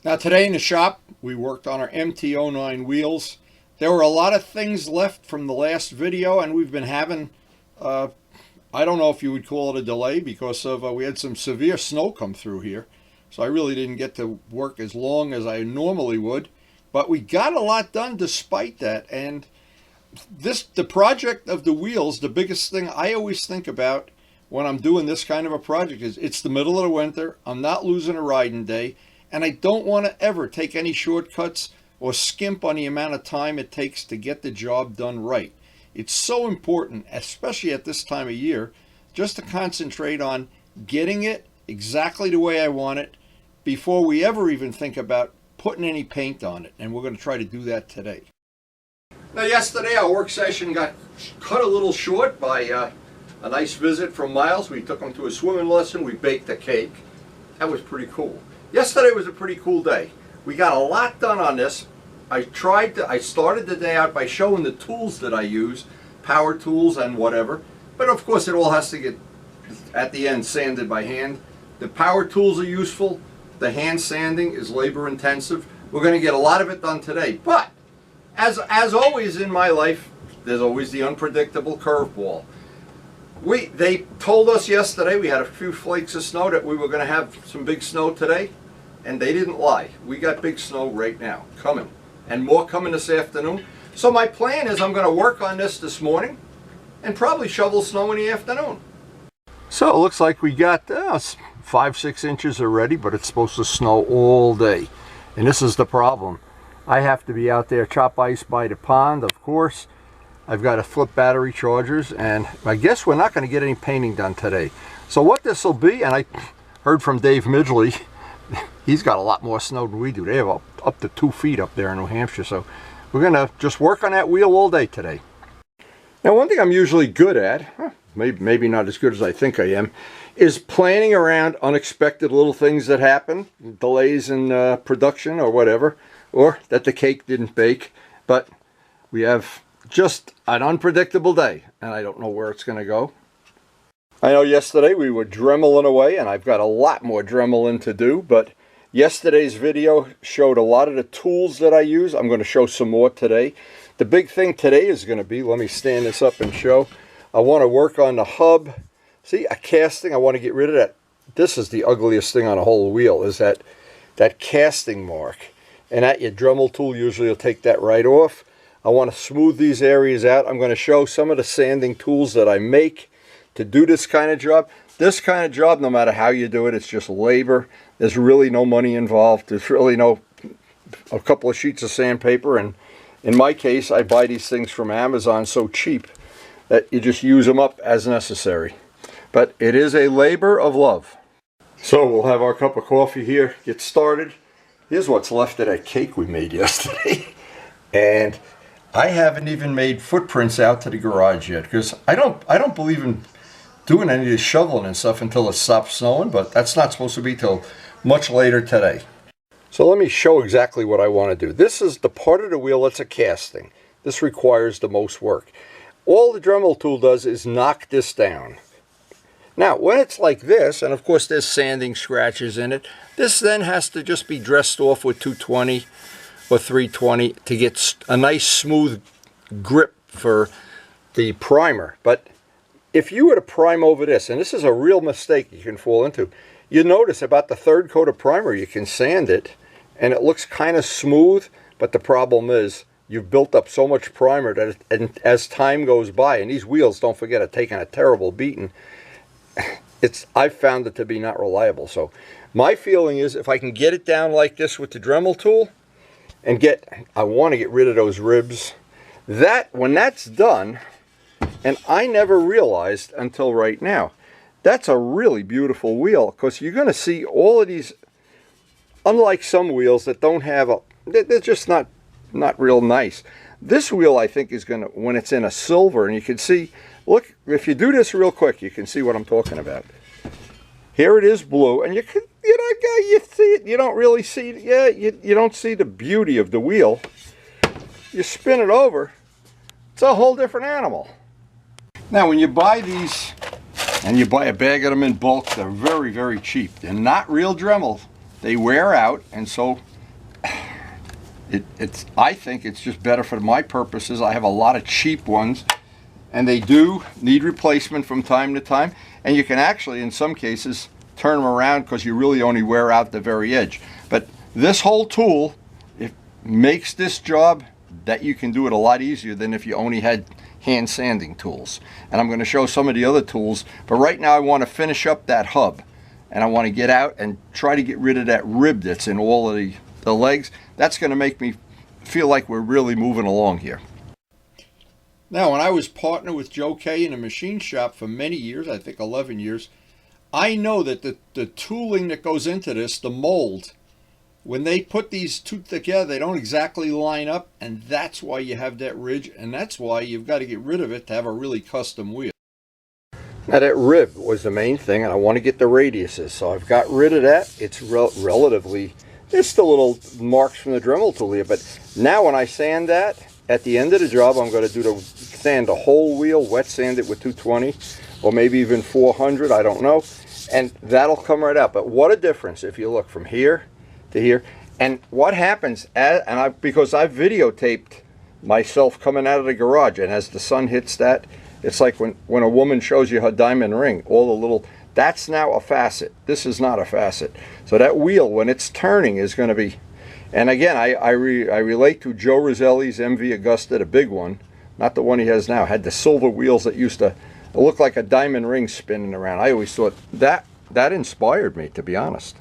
Now today in the shop, we worked on our MT09 wheels. There were a lot of things left from the last video, and we've been having, I don't know if you would call it a delay because of we had some severe snow come through here. So I really didn't get to work as long as I normally would. But we got a lot done despite that. And the project of the wheels, the biggest thing I always think about when I'm doing this kind of a project is it's the middle of the winter. I'm not losing a riding day. And I don't want to ever take any shortcuts or skimp on the amount of time it takes to get the job done right. It's so important, especially at this time of year, just to concentrate on getting it exactly the way I want it before we ever even think about putting any paint on it. And we're going to try to do that today. Now yesterday our work session got cut a little short by a nice visit from Miles. We took him to a swimming lesson. We baked a cake. That was pretty cool. Yesterday was a pretty cool day. We got a lot done on this. I started the day out by showing the tools that I use, power tools and whatever. But of course it all has to get, at the end, sanded by hand. The power tools are useful. The hand sanding is labor intensive. We're going to get a lot of it done today. But as always in my life, there's always the unpredictable curveball. They told us yesterday, we had a few flakes of snow, that we were going to have some big snow today, and they didn't lie. We got big snow right now, coming, and more coming this afternoon. So my plan is I'm going to work on this morning and probably shovel snow in the afternoon. So it looks like we got 5-6 inches already, but it's supposed to snow all day. And this is the problem. I have to be out there chop ice by the pond, of course. I've got to flip battery chargers, and I guess we're not going to get any painting done today. So what this will be, and I heard from Dave Midgley, he's got a lot more snow than we do. They have up to 2 feet up there in New Hampshire. So we're going to just work on that wheel all day today. Now one thing I'm usually good at, maybe not as good as I think I am, is planning around unexpected little things that happen, delays in production or whatever, or that the cake didn't bake. But we have just an unpredictable day, and I don't know where it's going to go. I know yesterday we were dremeling away, and I've got a lot more dremeling to do, but yesterday's video showed a lot of the tools that I use. I'm going to show some more today. The big thing today is going to be, let me stand this up and show, I want to work on the hub. See, a casting, I want to get rid of that. This is the ugliest thing on a whole wheel, is that casting mark. And at your Dremel tool, usually you'll take that right off. I want to smooth these areas out. I'm going to show some of the sanding tools that I make to do this kind of job. This kind of job, no matter how you do it, it's just labor. There's really no money involved. There's really a couple of sheets of sandpaper. And in my case, I buy these things from Amazon so cheap that you just use them up as necessary. But it is a labor of love. So we'll have our cup of coffee here, get started. Here's what's left of that cake we made yesterday. And I haven't even made footprints out to the garage yet, because I don't believe in doing any of this shoveling and stuff until it stops snowing, but that's not supposed to be till much later today. So let me show exactly what I want to do. This is the part of the wheel that's a casting. This requires the most work. All the Dremel tool does is knock this down. Now, when it's like this, and of course there's sanding scratches in it, this then has to just be dressed off with 220 or 320 to get a nice smooth grip for the primer. But if you were to prime over this, and this is a real mistake you can fall into, you notice about the third coat of primer you can sand it and it looks kind of smooth, but the problem is you've built up so much primer that as time goes by, and these wheels, don't forget, are taking a terrible beating, I've found it to be not reliable. So my feeling is if I can get it down like this with the Dremel tool, and I want to get rid of those ribs. When that's done, and I never realized until right now, that's a really beautiful wheel, because you're going to see all of these, unlike some wheels that don't have they're just not real nice. This wheel, I think, is going to, when it's in a silver, and you can see, look, if you do this real quick, you can see what I'm talking about. Here it is blue, and you see it, you don't really see it. Yeah, you don't see the beauty of the wheel. You spin it over, it's a whole different animal. Now, when you buy these, and you buy a bag of them in bulk, they're very, very cheap. They're not real Dremel they wear out, and so I think it's just better for my purposes. I have a lot of cheap ones, and they do need replacement from time to time, and you can actually in some cases turn them around because you really only wear out the very edge. But this whole tool, it makes this job that you can do it a lot easier than if you only had hand sanding tools. And I'm going to show some of the other tools, but right now I want to finish up that hub, and I want to get out and try to get rid of that rib that's in all of the legs. That's going to make me feel like we're really moving along here. Now, when I was partnered with Joe Kay in a machine shop for many years, I think 11 years, I know that the tooling that goes into this, the mold, when they put these two together, they don't exactly line up, and that's why you have that ridge, and that's why you've got to get rid of it to have a really custom wheel. Now, that rib was the main thing, and I want to get the radiuses, so I've got rid of that. It's relatively, there's still little marks from the Dremel tool here, but now when I sand that, at the end of the job, I'm going to sand the whole wheel, wet sand it with 220, or maybe even 400, I don't know, and that'll come right out. But what a difference if you look from here to here. And what happens, because I've videotaped myself coming out of the garage, and as the sun hits that, it's like when a woman shows you her diamond ring, all the little, that's now a facet. This is not a facet. So that wheel, when it's turning, is going to be, and again, I relate to Joe Roselli's MV Augusta, the big one, not the one he has now, had the silver wheels that used to look like a diamond ring spinning around. I always thought that inspired me, to be honest.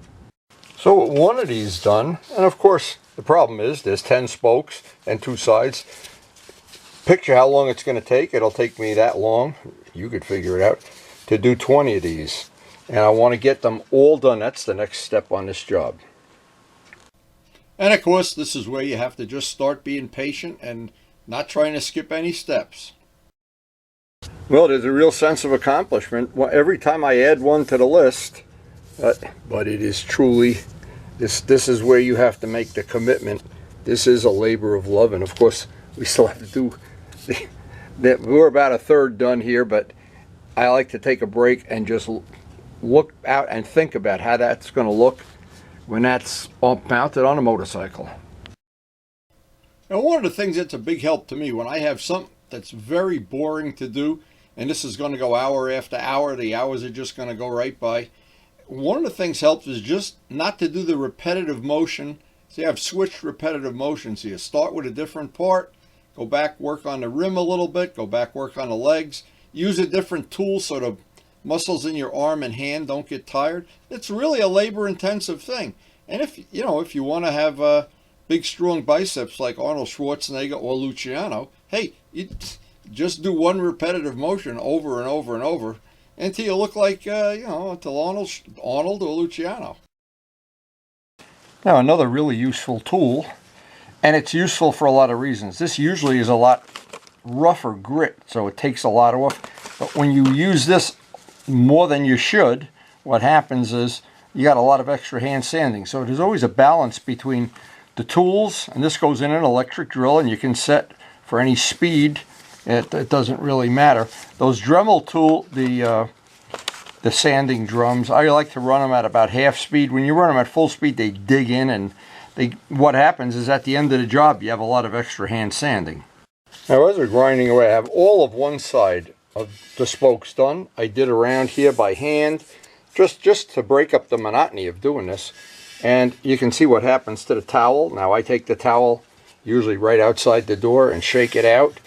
So with one of these done, and of course the problem is there's 10 spokes and 2 sides. Picture how long it's going to take. It'll take me that long, you could figure it out, to do 20 of these. And I want to get them all done. That's the next step on this job. And of course, this is where you have to just start being patient and not trying to skip any steps. Well, there's a real sense of accomplishment every time I add one to the list. But it is truly, this is where you have to make the commitment. This is a labor of love, and of course we still have to do we're about a third done here, but I like to take a break and just look out and think about how that's going to look when that's all mounted on a motorcycle. Now, one of the things that's a big help to me when I have something that's very boring to do, and this is going to go hour after hour, the hours are just going to go right by. One of the things helps is just not to do the repetitive motion. See, I've switched repetitive motions here. Start with a different part, go back, work on the rim a little bit, go back, work on the legs. Use a different tool so the muscles in your arm and hand don't get tired. It's really a labor-intensive thing. And if you want to have big, strong biceps like Arnold Schwarzenegger or Luciano, hey, you just do one repetitive motion over and over and over until you look like, until Arnold or Luciano. Now, another really useful tool, and it's useful for a lot of reasons. This usually is a lot rougher grit, so it takes a lot off. But when you use this more than you should, what happens is you got a lot of extra hand sanding. So there's always a balance between the tools, and this goes in an electric drill, and you can set for any speed. It doesn't really matter. Those Dremel tool, the sanding drums, I like to run them at about half speed. When you run them at full speed, they dig in, and what happens is at the end of the job, you have a lot of extra hand sanding. Now, as we're grinding away, I have all of one side of the spokes done. I did around here by hand, just to break up the monotony of doing this. And you can see what happens to the towel. Now, I take the towel usually right outside the door and shake it out.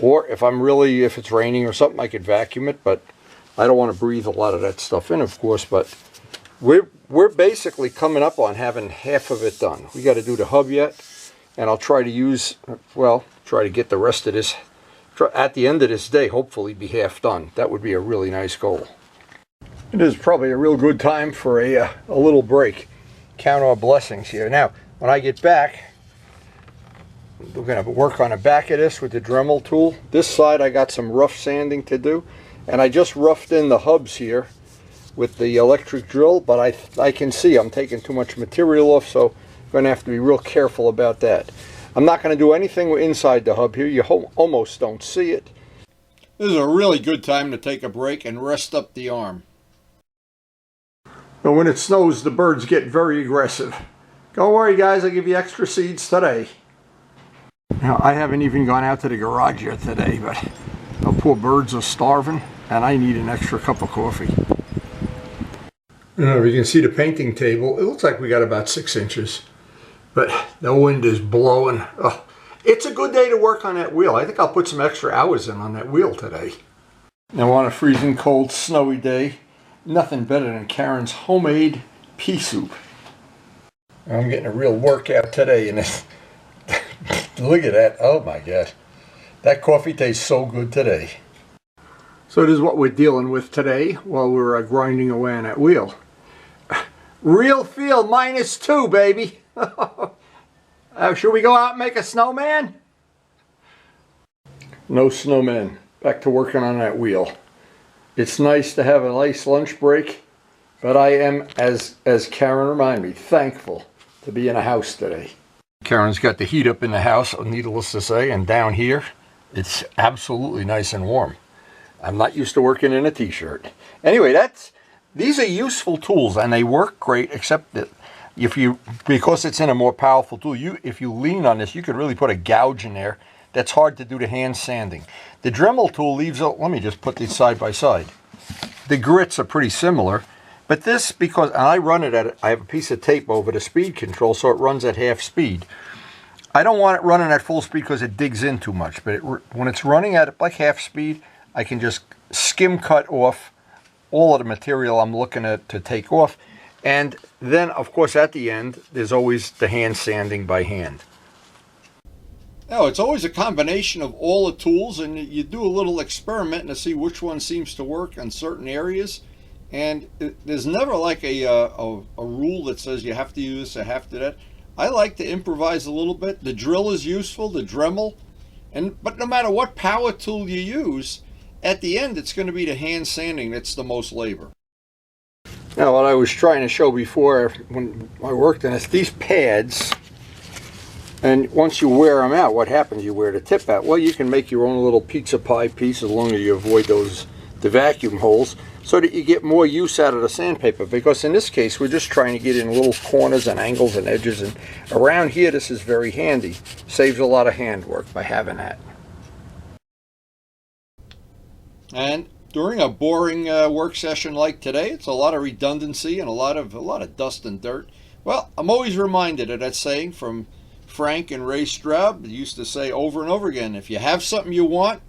Or if it's raining or something, I could vacuum it, but I don't want to breathe a lot of that stuff in, of course. But we're basically coming up on having half of it done. We got to do the hub yet, and I'll try to get the rest of this, at the end of this day, hopefully be half done. That would be a really nice goal. It is probably a real good time for a little break. Count our blessings here. Now, when I get back, we're going to work on the back of this with the Dremel tool. This side I got some rough sanding to do, and I just roughed in the hubs here with the electric drill, but I can see I'm taking too much material off, so I'm going to have to be real careful about that. I'm not going to do anything inside the hub here. You almost don't see it. This is a really good time to take a break and rest up the arm. But when it snows, the birds get very aggressive. Don't worry, guys, I'll give you extra seeds today. Now, I haven't even gone out to the garage yet today, but the poor birds are starving, and I need an extra cup of coffee. I don't know if you can see the painting table. It looks like we got about 6 inches, but the wind is blowing. Oh, it's a good day to work on that wheel. I think I'll put some extra hours in on that wheel today. Now, on a freezing cold, snowy day, nothing better than Karen's homemade pea soup. I'm getting a real workout today, and look at that. Oh my gosh. That coffee tastes so good today. So this is what we're dealing with today while we're grinding away on that wheel. Real feel -2, baby. Should we go out and make a snowman? No snowman. Back to working on that wheel. It's nice to have a nice lunch break, but I am, as Karen reminded me, thankful to be in a house today. Karen's got the heat up in the house, needless to say, and down here, it's absolutely nice and warm. I'm not used to working in a t-shirt. Anyway, these are useful tools, and they work great, except that because it's in a more powerful tool, if you lean on this, you could really put a gouge in there. That's hard to do to hand sanding. The Dremel tool leaves out, let me just put these side by side. The grits are pretty similar, but this, because I run it I have a piece of tape over the speed control, so it runs at half speed. I don't want it running at full speed because it digs in too much, but when it's running at like half speed, I can just skim cut off all of the material I'm looking at to take off. And then, of course, at the end, there's always the hand sanding by hand. Now, it's always a combination of all the tools, and you do a little experiment to see which one seems to work in certain areas. And there's never like a rule that says you have to use this, you have to do that. I like to improvise a little bit. The drill is useful, the Dremel, but no matter what power tool you use, at the end it's going to be the hand sanding that's the most labor. Now, what I was trying to show before when I worked on this, these pads, and once you wear them out, what happens? You wear the tip out. Well, you can make your own little pizza pie piece as long as you avoid the vacuum holes, so that you get more use out of the sandpaper. Because in this case, we're just trying to get in little corners and angles and edges, and around here, this is very handy. Saves a lot of hand work by having that. And during a boring work session like today, it's a lot of redundancy and a lot of dust and dirt. Well, I'm always reminded of that saying from Frank and Ray Straub. They used to say over and over again, if you have something you want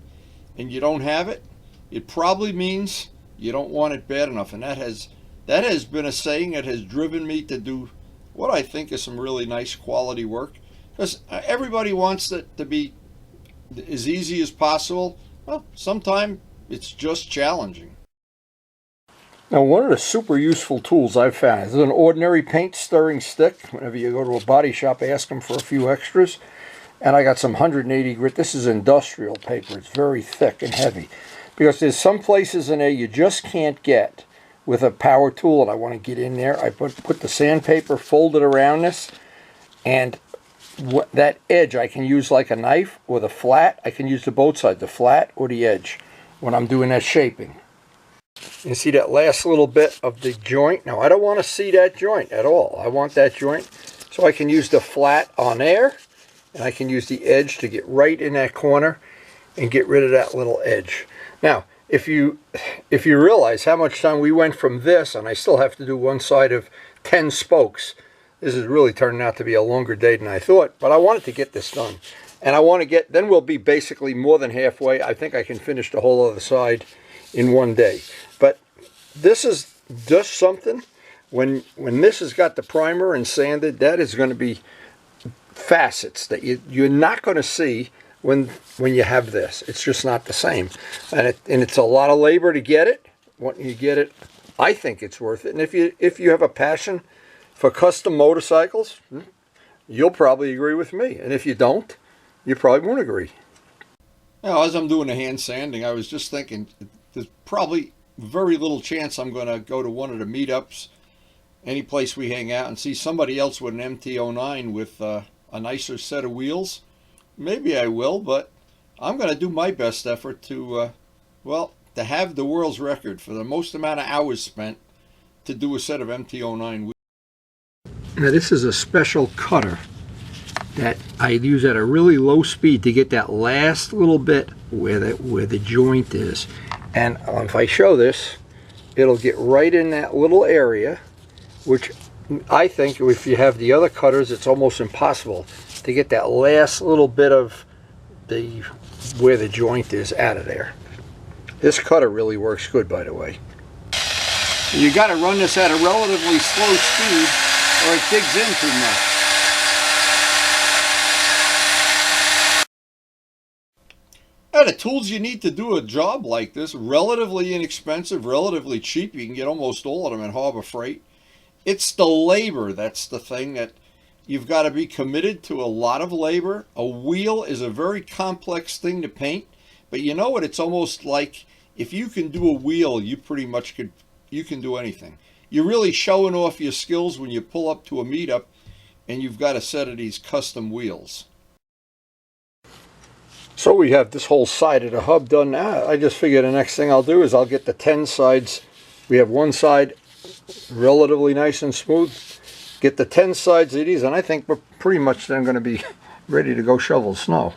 and you don't have it, it probably means you don't want it bad enough. And that has been a saying that has driven me to do what I think is some really nice quality work. Because everybody wants it to be as easy as possible. Well, sometimes it's just challenging. Now, one of the super useful tools I've found is an ordinary paint stirring stick. Whenever you go to a body shop, ask them for a few extras. And I got some 180 grit. This is industrial paper. It's very thick and heavy. Because there's some places in there you just can't get with a power tool, and I want to get in there. I put the sandpaper folded around this, and that edge I can use like a knife or the flat. I can use the both sides, the flat or the edge, when I'm doing that shaping. You see that last little bit of the joint? Now, I don't want to see that joint at all. I want that joint so I can use the flat on there, and I can use the edge to get right in that corner and get rid of that little edge. Now, if you realize how much time we went from this, and I still have to do one side of 10 spokes, this is really turning out to be a longer day than I thought, but I wanted to get this done. And I want to get, then we'll be basically more than halfway. I think I can finish the whole other side in one day. But this is just something, when this has got the primer and sanded, that is going to be facets that you're not going to see when you have this. It's just not the same. And it's a lot of labor to get it. When you get it, I think it's worth it. And if you have a passion for custom motorcycles, you'll probably agree with me. And if you don't, you probably won't agree. Now, as I'm doing the hand sanding, I was just thinking there's probably very little chance I'm going to go to one of the meetups, any place we hang out, and see somebody else with an MT09 with a nicer set of wheels. Maybe I will, but I'm going to do my best effort to have the world's record for the most amount of hours spent to do a set of MT09 wheels. Now this is a special cutter that I use at a really low speed to get that last little bit where the joint is. And if I show this, it'll get right in that little area, which I think if you have the other cutters, it's almost impossible to get that last little bit of where the joint is out of there. This cutter really works good, by the way. You got to run this at a relatively slow speed or it digs in too much. Now, the tools you need to do a job like this, relatively inexpensive, relatively cheap. You can get almost all of them at Harbor Freight. It's the labor that's the thing that you've got to be committed to. A lot of labor. A wheel is a very complex thing to paint, but you know what? It's almost like if you can do a wheel, you pretty much you can do anything. You're really showing off your skills when you pull up to a meetup and you've got a set of these custom wheels. So we have this whole side of the hub done now. I just figured the next thing I'll do is I'll get the 10 sides. We have one side relatively nice and smooth. Get the 10 sides of these, and I think we're pretty much then going to be ready to go shovel snow.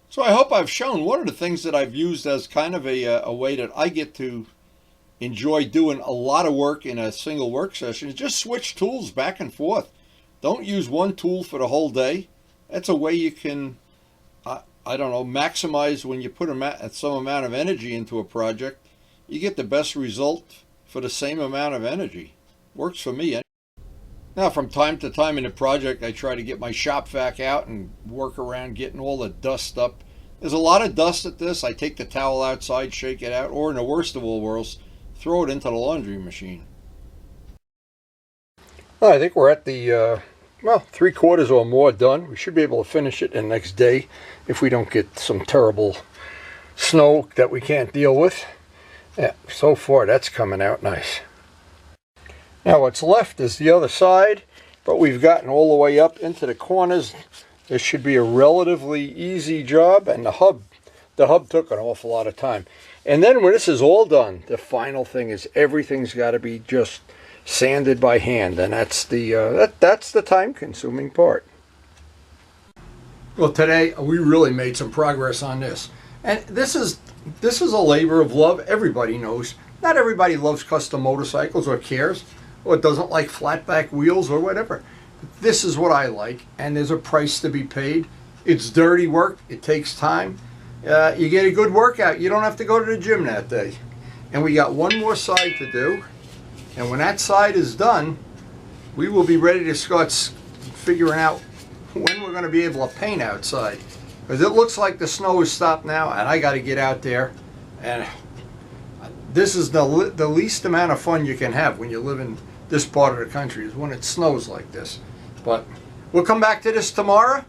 So I hope I've shown one of the things that I've used as kind of a way that I get to enjoy doing a lot of work in a single work session is just switch tools back and forth. Don't use one tool for the whole day. That's a way you can, I don't know, maximize when you put some amount of energy into a project. You get the best result for the same amount of energy. Works for me. Now, from time to time in the project, I try to get my shop vac out and work around getting all the dust up. There's a lot of dust at this. I take the towel outside, shake it out, or in the worst of all worlds, throw it into the laundry machine. Well, I think we're at the, well, 3/4 or more done. We should be able to finish it the next day if we don't get some terrible snow that we can't deal with. Yeah, so far that's coming out nice. Now what's left is the other side, but we've gotten all the way up into the corners. This should be a relatively easy job, and the hub took an awful lot of time. And then when this is all done, the final thing is everything's got to be just sanded by hand, and that's the time-consuming part. Well, today we really made some progress on this, and this is a labor of love. Everybody knows not everybody loves custom motorcycles or cares, or doesn't like flat back wheels or whatever. This is what I like, and there's a price to be paid. It's dirty work. It takes time. You get a good workout. You don't have to go to the gym that day. And we got one more side to do. And when that side is done, we will be ready to start figuring out when we're going to be able to paint outside. Because it looks like the snow has stopped now, and I got to get out there. And this is the least amount of fun you can have when you live in this part of the country, is when it snows like this. But we'll come back to this tomorrow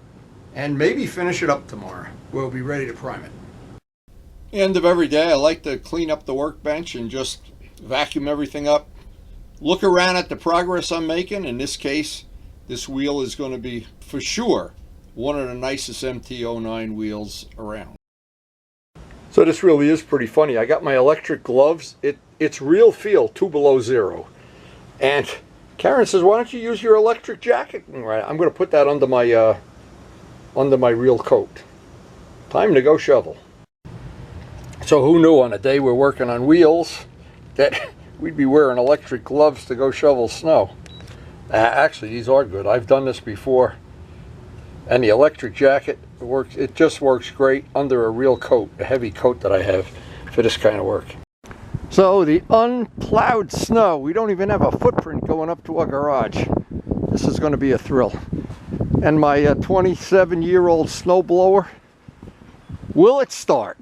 and maybe finish it up tomorrow. We'll be ready to prime it. End of every day, I like to clean up the workbench and just vacuum everything up. Look around at the progress I'm making. In this case, this wheel is going to be, for sure, one of the nicest MT09 wheels around. So this really is pretty funny. I got my electric gloves. It's real feel 2 below 0. And Karen says, why don't you use your electric jacket? Right, I'm going to put that under my real coat. Time to go shovel. So who knew on a day we're working on wheels that we'd be wearing electric gloves to go shovel snow. Actually, these are good. I've done this before. And the electric jacket works. It just works great under a real coat, a heavy coat that I have for this kind of work. So the unplowed snow, we don't even have a footprint going up to our garage. This is going to be a thrill. And my 27-year-old snowblower, will it start?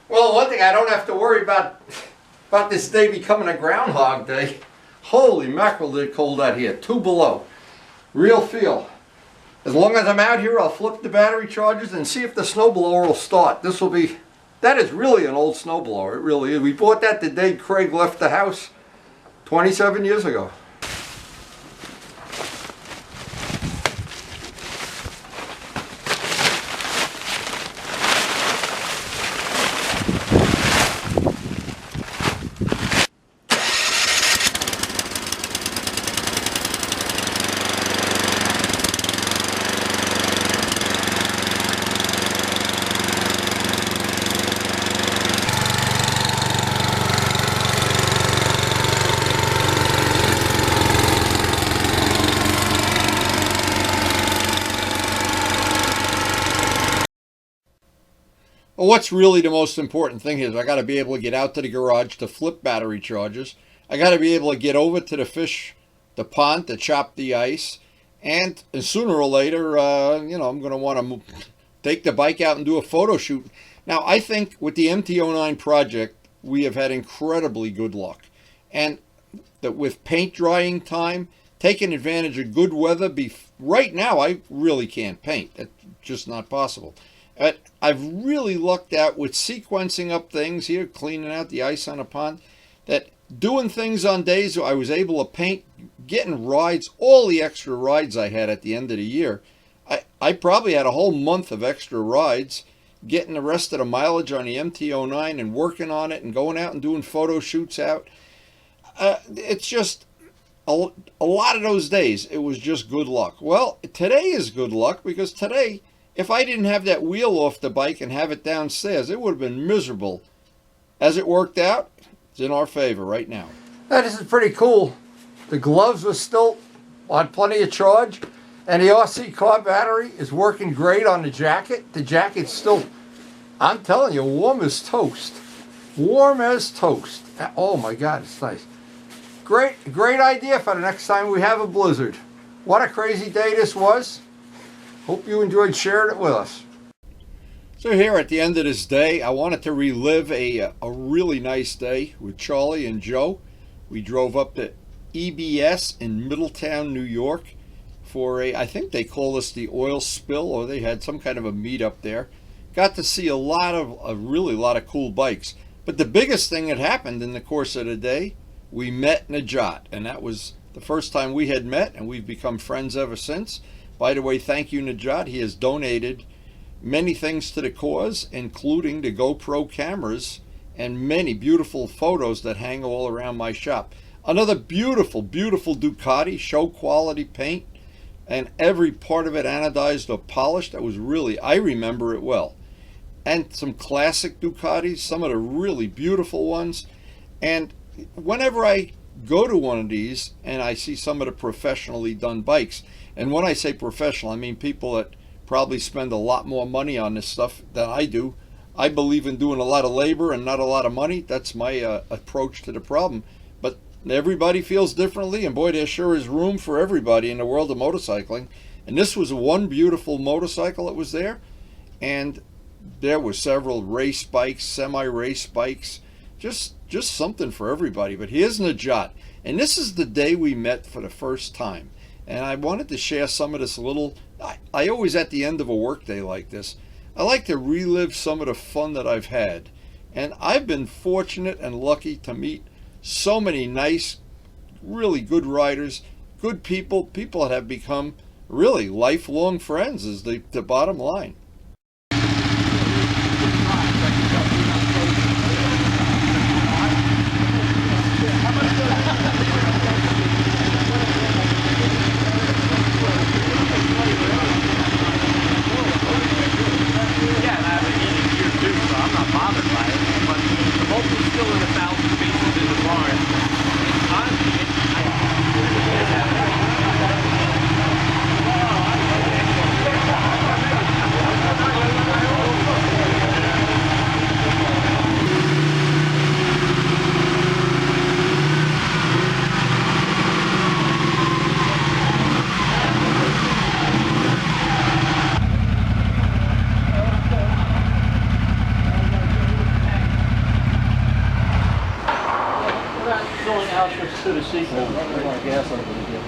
Well, one thing I don't have to worry about this day becoming a Groundhog Day. Holy mackerel, it's cold out here. 2 below. Real feel. As long as I'm out here, I'll flip the battery chargers and see if the snowblower will start. That is really an old snowblower. It really is. We bought that the day Craig left the house 27 years ago. Well, what's really the most important thing is I got to be able to get out to the garage to flip battery chargers. I got to be able to get over to the pond to chop the ice. And sooner or later, I'm going to want to take the bike out and do a photo shoot. Now, I think with the MT09 project, we have had incredibly good luck. And that with paint drying time, taking advantage of good weather, right now I really can't paint. It's just not possible. I've really lucked out with sequencing up things here, cleaning out the ice on a pond, that doing things on days I was able to paint, getting rides, all the extra rides I had at the end of the year. I probably had a whole month of extra rides, getting the rest of the mileage on the MT09 and working on it and going out and doing photo shoots out. It's just a lot of those days, it was just good luck. Well, today is good luck because today, if I didn't have that wheel off the bike and have it downstairs, it would have been miserable. As it worked out, it's in our favor right now. This is pretty cool. The gloves were still on plenty of charge, and the RC car battery is working great on the jacket. The jacket's still, I'm telling you, warm as toast. Warm as toast. Oh my God, it's nice. Great idea for the next time we have a blizzard. What a crazy day this was. Hope you enjoyed sharing it with us. So here at the end of this day, I wanted to relive a really nice day with Charlie and Joe. We drove up to EBS in Middletown, New York for I think they call this the oil spill, or they had some kind of a meetup there. Got to see a really lot of cool bikes. But the biggest thing that happened in the course of the day, we met NEJAT, and that was the first time we had met, and we've become friends ever since. By the way, thank you, NEJAT. He has donated many things to the cause, including the GoPro cameras and many beautiful photos that hang all around my shop. Another beautiful, beautiful Ducati, show quality paint, and every part of it anodized or polished. That was really, I remember it well. And some classic Ducatis, some of the really beautiful ones. And whenever I go to one of these and I see some of the professionally done bikes, and when I say professional, I mean people that probably spend a lot more money on this stuff than I do. I believe in doing a lot of labor and not a lot of money. That's my approach to the problem. But everybody feels differently, and boy, there sure is room for everybody in the world of motorcycling. And this was one beautiful motorcycle that was there, and there were several race bikes, semi-race bikes, just something for everybody. But here's NEJAT, and this is the day we met for the first time. And I wanted to share some of this I always, at the end of a workday like this, I like to relive some of the fun that I've had. And I've been fortunate and lucky to meet so many nice, really good riders, good people that have become really lifelong friends is the bottom line. To the seat. Gas on it again.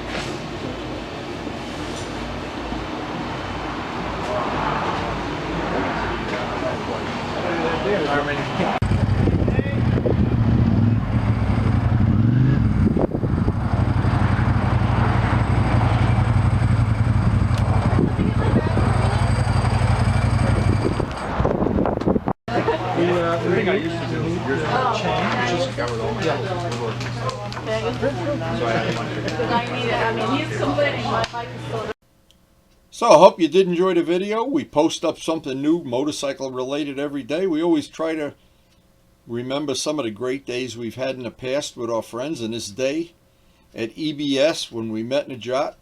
The thing I used to do years ago, just covered all my So I hope you did enjoy the video. We post up something new motorcycle related every day. We always try to remember some of the great days we've had in the past with our friends, and this day at EBS when we met NEJAT,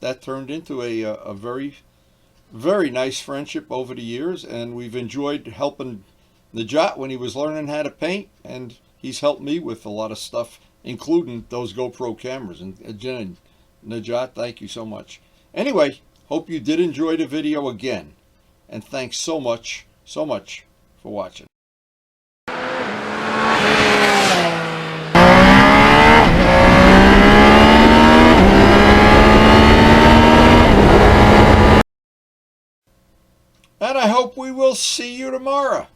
that turned into a very very nice friendship over the years, and we've enjoyed helping NEJAT when he was learning how to paint, and he's helped me with a lot of stuff, including those GoPro cameras. And again, NEJAT, thank you so much. Anyway, hope you did enjoy the video again, and thanks so much for watching. And I hope we will see you tomorrow.